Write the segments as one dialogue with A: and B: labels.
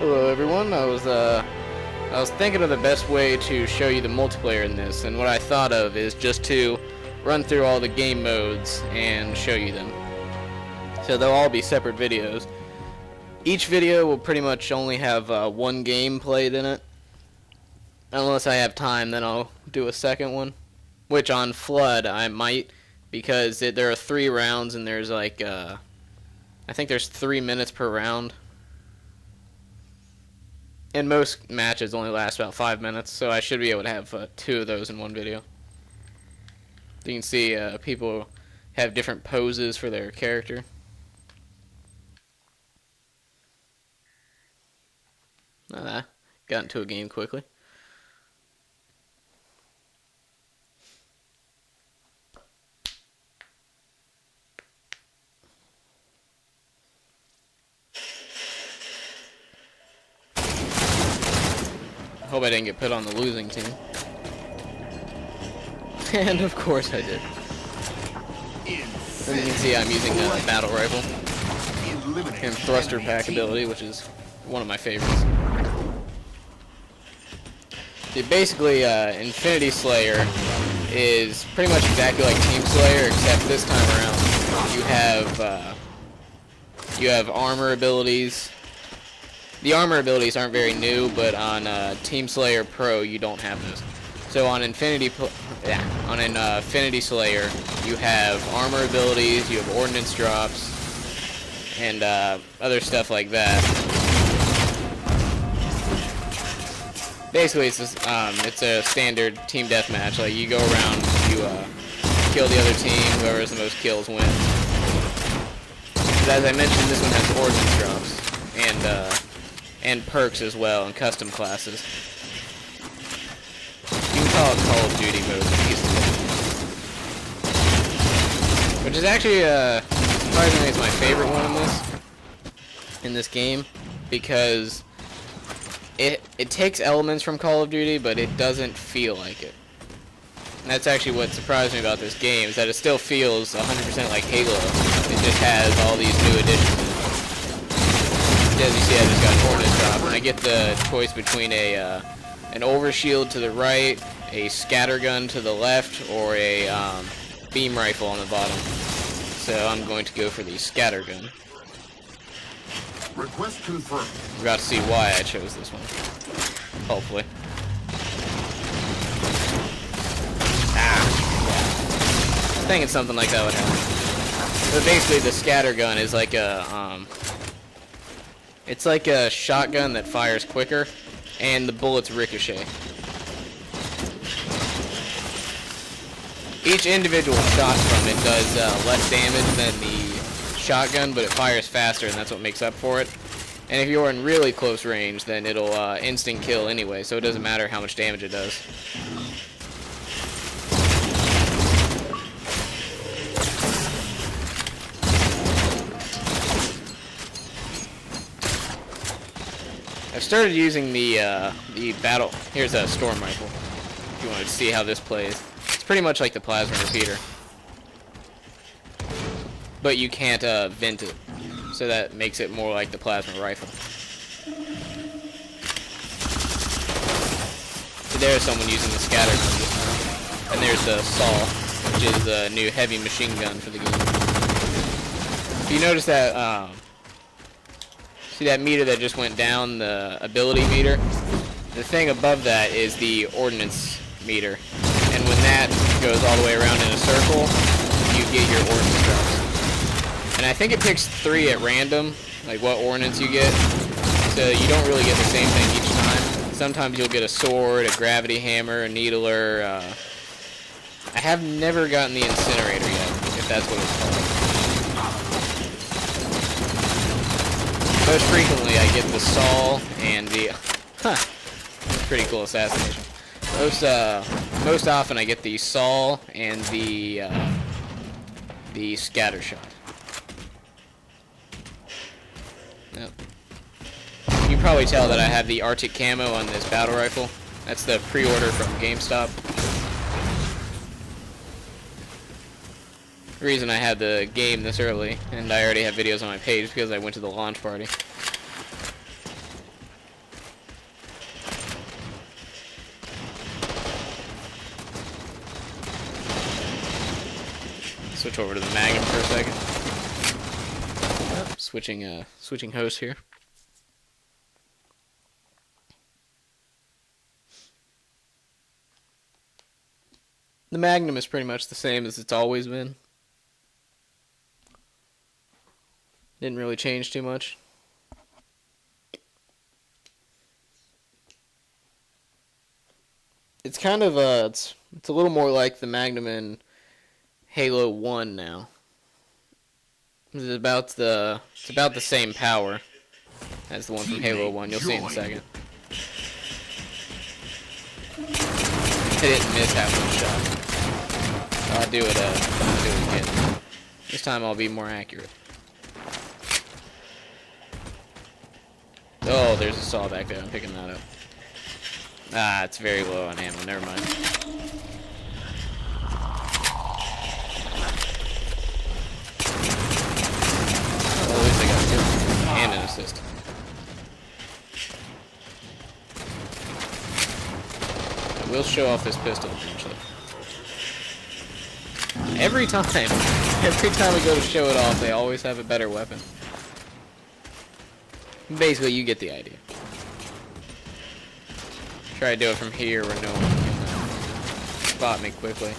A: Hello everyone, I was thinking of the best way to show you the multiplayer in this, and what I thought of is just to run through all the game modes and show you them. So they'll all be separate videos. Each video will pretty much only have one game played in it. Unless I have time, then I'll do a second one. Which on Flood I might, because there are 3 rounds and there's like, I think there's 3 minutes per round. And most matches only last about 5 minutes, so I should be able to have 2 of those in one video. You can see people have different poses for their character. Got into a game quickly. Hope I didn't get put on the losing team. And of course I did. As you can see, I'm using a battle rifle and thruster pack ability, which is one of my favorites. Basically, Infinity Slayer is pretty much exactly like Team Slayer, except this time around you have armor abilities. The armor abilities aren't very new, but on Team Slayer Pro you don't have those. So on Infinity Slayer you have armor abilities, you have ordnance drops, and other stuff like that. Basically, it's a standard team deathmatch. Like you go around, you kill the other team. Whoever has the most kills wins. But as I mentioned, this one has ordnance drops and perks as well, and custom classes. You can call it Call of Duty mode easily. Which is actually, surprisingly, is my favorite one in this game, because it takes elements from Call of Duty, but it doesn't feel like it. And that's actually what surprised me about this game, is that it still feels 100% like Halo. It just has all these new additions. As you see, I just got an ordnance drop, and I get the choice between an overshield to the right, a scattergun to the left, or a beam rifle on the bottom. So I'm going to go for the scattergun.
B: Request confirmed.
A: We're about to see why I chose this one. Hopefully. I was thinking something like that would happen. But basically, the scattergun is like it's like a shotgun that fires quicker, and the bullets ricochet. Each individual shot from it does less damage than the shotgun, but it fires faster, and that's what makes up for it. And if you're in really close range, then it'll instant kill anyway, so it doesn't matter how much damage it does. I've started using the battle. Here's a storm rifle. If you wanted to see how this plays, it's pretty much like the plasma repeater, but you can't vent it, so that makes it more like the plasma rifle. So there's someone using the scattergun this time, and there's the saw, which is the new heavy machine gun for the game. So you notice that. See that meter that just went down, the ability meter? The thing above that is the ordnance meter. And when that goes all the way around in a circle, you get your ordnance drops. And I think it picks 3 at random, like what ordnance you get. So you don't really get the same thing each time. Sometimes you'll get a sword, a gravity hammer, a needler. I have never gotten the incinerator yet, if that's what it's called. Most frequently, I get the saw and the pretty cool assassination. Most often, I get the saw and the scatter shot. Yep. You can probably tell that I have the Arctic camo on this battle rifle. That's the pre-order from GameStop. The reason I had the game this early, and I already have videos on my page because I went to the launch party. Switch over to the Magnum for a second. Switching host here. The Magnum is pretty much the same as it's always been. Didn't really change too much. It's kind of it's a little more like the Magnum in Halo 1 now. It's about the same power as the one from Halo 1. You'll see in a second. I didn't miss half one shot. I'll do it again. This time I'll be more accurate. Oh, there's a saw back there. I'm picking that up. Ah, it's very low on ammo. Never mind. Well, at least I got 2 and an assist. I will show off this pistol eventually. Every time we go to show it off, they always have a better weapon. Basically, you get the idea. Try to do it from here where no one can spot me quickly.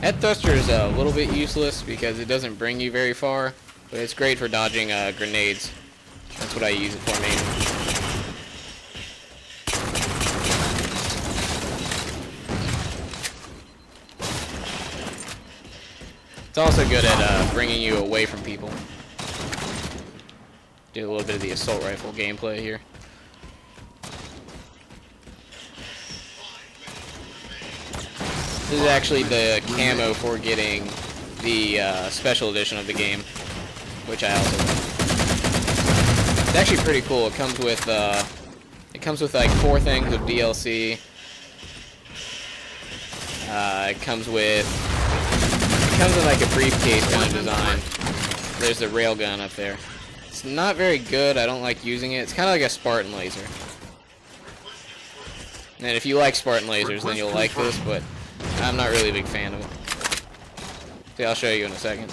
A: That thruster is a little bit useless because it doesn't bring you very far, but it's great for dodging grenades. That's what I use it for mainly. It's also good at bringing you away from people. Do a little bit of the assault rifle gameplay here. This is actually the camo for getting the special edition of the game, which I also like. It's actually pretty cool. It comes with like 4 things of DLC. It comes in like a briefcase kind of design. There's the railgun up there. It's not very good. I don't like using it. It's kind of like a Spartan laser. And if you like Spartan lasers, then you'll like this, but I'm not really a big fan of it. See, I'll show you in a second.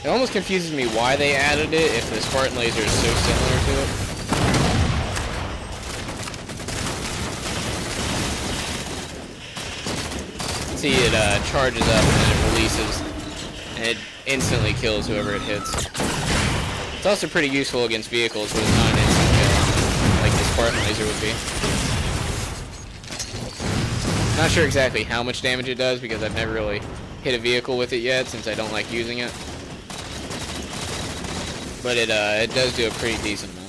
A: It almost confuses me why they added it if the Spartan laser is so similar to it. See, it charges up and then it releases, and it instantly kills whoever it hits. It's also pretty useful against vehicles, but it's not an instant kill, like the Spartan laser would be. Not sure exactly how much damage it does because I've never really hit a vehicle with it yet since I don't like using it. But it does do a pretty decent amount.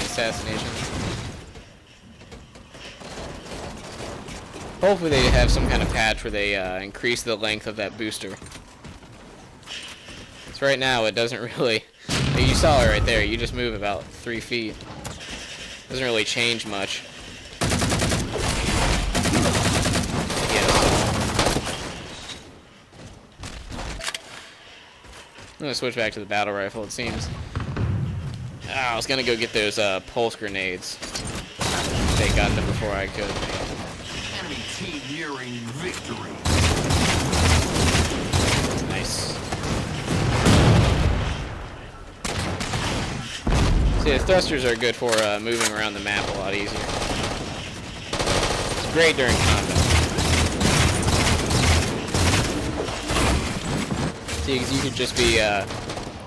A: Assassination. Hopefully they have some kind of patch where they increase the length of that booster. So right now it doesn't really, you saw it right there, you just move about 3 feet. Doesn't really change much. I'm gonna switch back to the battle rifle, it seems. I was gonna go get those pulse grenades. They got them before I could.
B: Enemy team nearing victory.
A: Nice. See, the thrusters are good for moving around the map a lot easier. It's great during combat. See, because you could just be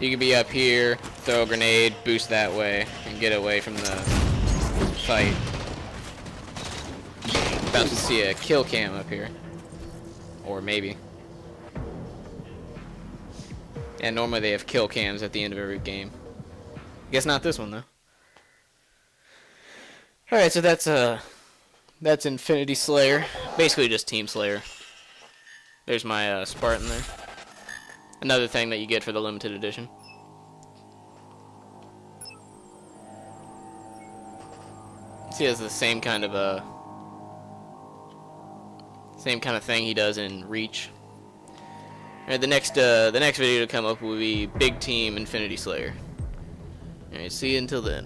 A: you could be up here, throw a grenade, boost that way, and get away from the fight. About to see a kill cam up here. Or maybe. And normally they have kill cams at the end of every game. Guess not this one though. Alright, so that's Infinity Slayer. Basically just Team Slayer. There's my Spartan there. Another thing that you get for the limited edition. See, he has the same kind of thing he does in Reach. Alright, the next video to come up will be Big Team Infinity Slayer. Alright, see you until then.